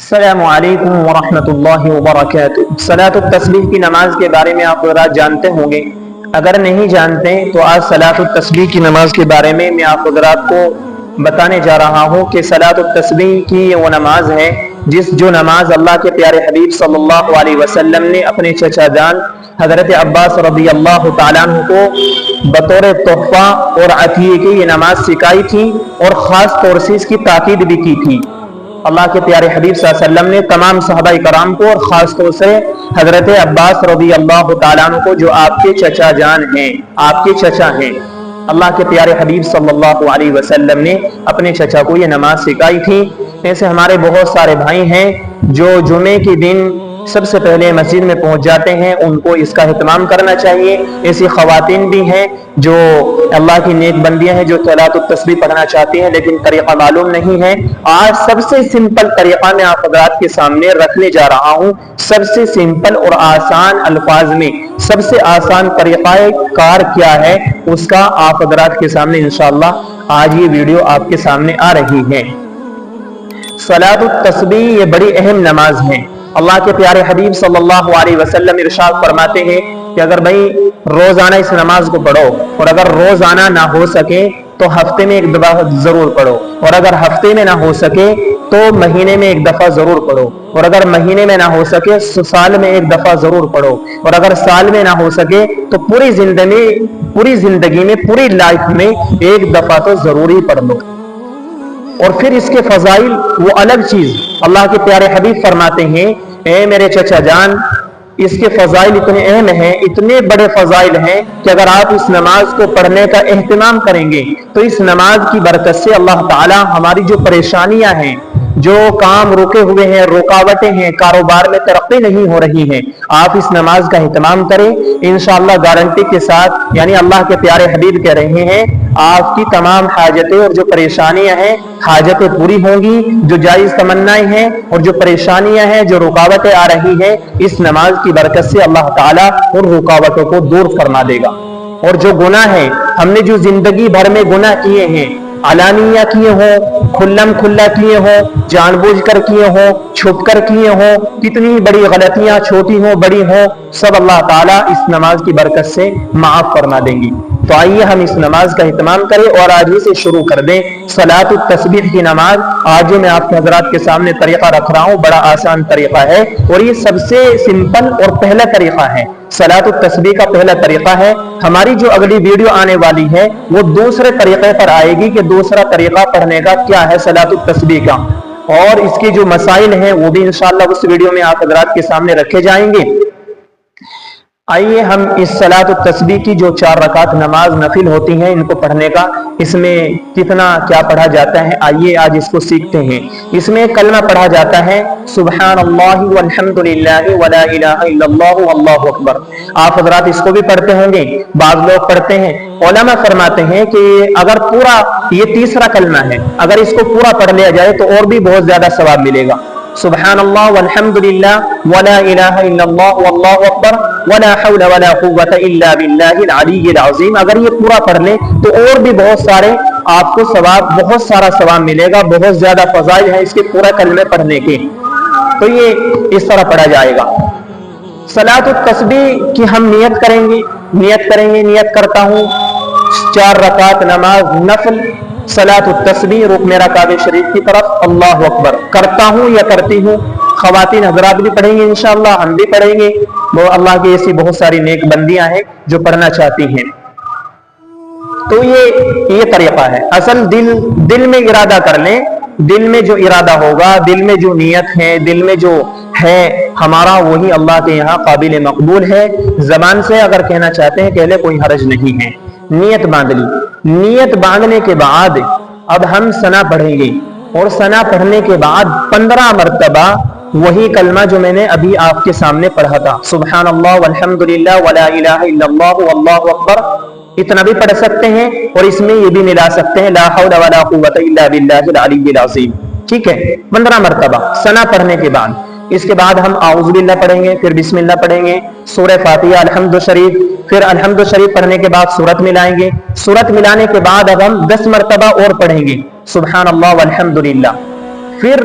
السلام علیکم ورحمۃ اللہ وبرکاتہ۔ صلاۃ التسبیح کی نماز کے بارے میں آپ حضرات جانتے ہوں گے، اگر نہیں جانتے تو آج صلاۃ التسبیح کی نماز کے بارے میں آپ حضرات کو بتانے جا رہا ہوں کہ صلاۃ التسبیح کی وہ نماز ہے جو نماز اللہ کے پیارے حبیب صلی اللہ علیہ وسلم نے اپنے چچا جان حضرت عباس رضی اللہ تعالیٰ عنہ کو بطور تحفہ اور عطیے کی یہ نماز سکھائی تھی، اور خاص طور سے اس کی تاکید بھی کی تھی۔ اللہ کے پیارے حبیب صلی اللہ علیہ وسلم نے تمام صحابہ کرام کو اور خاص طور سے حضرت عباس رضی اللہ تعالیٰ عنہ کو، جو آپ کے چچا جان ہیں، آپ کے چچا ہیں، اللہ کے پیارے حبیب صلی اللہ علیہ وسلم نے اپنے چچا کو یہ نماز سکھائی تھی۔ ایسے ہمارے بہت سارے بھائی ہیں جو جمعے کے دن سب سے پہلے مسجد میں پہنچ جاتے ہیں، ان کو اس کا اہتمام کرنا چاہیے۔ ایسی خواتین بھی ہیں جو اللہ کی نیک بندیاں ہیں، جو صلاۃ التسبیح پڑھنا چاہتی ہیں لیکن طریقہ معلوم نہیں ہے۔ آج سب سے سمپل طریقہ میں آپ حضرات کے سامنے رکھنے جا رہا ہوں، سب سے سمپل اور آسان الفاظ میں سب سے آسان طریقہ کار کیا ہے، اس کا آپ حضرات کے سامنے انشاءاللہ آج یہ ویڈیو آپ کے سامنے آ رہی ہے۔ صلاۃ التسبیح یہ بڑی اہم نماز ہے۔ اللہ کے پیارے حبیب صلی اللہ علیہ وسلم ارشاد فرماتے ہیں کہ اگر بھائی روزانہ اس نماز کو پڑھو، اور اگر روزانہ نہ ہو سکے تو ہفتے میں ایک دفعہ ضرور پڑھو، اور اگر ہفتے میں نہ ہو سکے تو مہینے میں ایک دفعہ ضرور پڑھو، اور اگر مہینے میں نہ ہو سکے سال میں ایک دفعہ ضرور پڑھو، اور اگر سال میں نہ ہو سکے تو پوری زندگی میں پوری لائف میں ایک دفعہ تو ضرور ہی پڑھ لو۔ اور پھر اس کے فضائل وہ الگ چیز، اللہ کے پیارے حبیب فرماتے ہیں اے میرے چچا جان، اس کے فضائل اتنے اہم ہیں، اتنے بڑے فضائل ہیں کہ اگر آپ اس نماز کو پڑھنے کا اہتمام کریں گے تو اس نماز کی برکت سے اللہ تعالی ہماری جو پریشانیاں ہیں، جو کام رکے ہوئے ہیں، رکاوٹیں ہیں، کاروبار میں ترقی نہیں ہو رہی ہے، آپ اس نماز کا اہتمام کریں، انشاءاللہ گارنٹی کے ساتھ، یعنی اللہ کے پیارے حبیب کہہ رہے ہیں آپ کی تمام حاجتیں اور جو پریشانیاں ہیں حاجتیں پوری ہوں گی، جو جائز تمنائیں ہیں اور جو پریشانیاں ہیں، جو رکاوٹیں آ رہی ہیں، اس نماز کی برکت سے اللہ تعالیٰ ان رکاوٹوں کو دور فرما دے گا۔ اور جو گناہ ہیں، ہم نے جو زندگی بھر میں گناہ کیے ہیں، علانیہ کیے ہوں، کھلم کھلا کیے ہوں، جان بوجھ کر کیے ہوں، چھپ کر کیے ہوں، کتنی بڑی غلطیاں چھوٹی ہوں بڑی ہوں، سب اللہ تعالیٰ اس نماز کی برکت سے معاف فرما دیں گی۔ تو آئیے ہم اس نماز کا اہتمام کریں اور آج ہی سے شروع کر دیں صلاۃ التسبیح کی نماز۔ آج جو میں آپ کے حضرات کے سامنے طریقہ رکھ رہا ہوں بڑا آسان طریقہ ہے، اور یہ سب سے سمپل اور پہلا طریقہ ہے، صلاۃ التسبیح کا پہلا طریقہ ہے۔ ہماری جو اگلی ویڈیو آنے والی ہے وہ دوسرے طریقے پر آئے گی کہ دوسرا طریقہ پڑھنے کا کیا ہے صلاۃ التسبیح کا، اور اس کے جو مسائل ہیں وہ بھی انشاءاللہ اس ویڈیو میں آپ حضرات کے سامنے رکھے جائیں گے۔ آئیے ہم اس صلاۃ التسبیح کی جو 4 رکعت نماز نفل ہوتی ہیں ان کو پڑھنے کا، اس میں کتنا کیا پڑھا جاتا ہے، آئیے آج اس کو سیکھتے ہیں۔ اس میں کلمہ پڑھا جاتا ہے سبحان اللہ والحمد للہ ولا الہ الا اللہ واللہ اکبر۔ آپ حضرات اس کو بھی پڑھتے ہوں گے، بعض لوگ پڑھتے ہیں۔ علماء فرماتے ہیں کہ اگر پورا یہ تیسرا کلمہ ہے، اگر اس کو پورا پڑھ لیا جائے تو اور بھی بہت زیادہ ثواب ملے گا۔ سبحان اللہ والحمد للہ ولا الہ الا اللہ واللہ اکبر ولا حول ولا قوة الا باللہ العلی العظیم، اگر یہ پورا پڑھ لیں تو اور بھی بہت سارے آپ کو ثواب، بہت سارا ثواب ملے گا، بہت زیادہ فضائل ہیں اس کے پورا کلمے پڑھنے کے۔ تو یہ اس طرح پڑھا جائے گا۔ صلاۃ التسبیح کی ہم نیت کریں گے، نیت کرتا ہوں 4 رکعت نماز نفل صلاۃ التسبیح، رخ میرا کعبہ شریف کی طرف، اللہ اکبر کرتا ہوں یا کرتی ہوں۔ خواتین حضرات بھی پڑھیں گے انشاءاللہ، ہم بھی پڑھیں گے، وہ اللہ کی ایسی بہت ساری نیک بندیاں ہیں جو پڑھنا چاہتی ہیں۔ تو یہ طریقہ ہے۔ اصل دل میں ارادہ کر لیں، دل میں جو ارادہ ہوگا، دل میں جو نیت ہے، دل میں جو ہے ہمارا، وہی اللہ کے یہاں قابل مقبول ہے۔ زبان سے اگر کہنا چاہتے ہیں کہہ لے، کوئی حرج نہیں ہے۔ نیت باندھ لی، نیت باندھنے کے بعد اب ہم ثنا پڑھیں گے، اور ثنا پڑھنے کے بعد 15 مرتبہ وہی کلمہ جو میں نے ابھی آپ کے سامنے پڑھا تھا، سبحان اللہ والحمد للہ ولا الہ الا اللہ واللہ اکبر، اتنا بھی پڑھ سکتے ہیں، اور اس میں یہ بھی ملا سکتے ہیں لا حول ولا قوة الا باللہ العلی العظیم، ٹھیک ہے، 15 مرتبہ ثنا پڑھنے کے بعد۔ اس کے بعد ہم اعوذ باللہ پڑھیں گے، پھر بسم اللہ پڑھیں گے، سورہ فاتحہ، الحمد شریف، پھر الحمد شریف پڑھنے کے بعد سورت ملائیں گے، سورت ملانے کے بعد اب ہم 10 مرتبہ اور پڑھیں گے سبحان اللہ والحمد للہ، پھر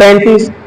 35।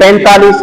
45।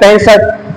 65।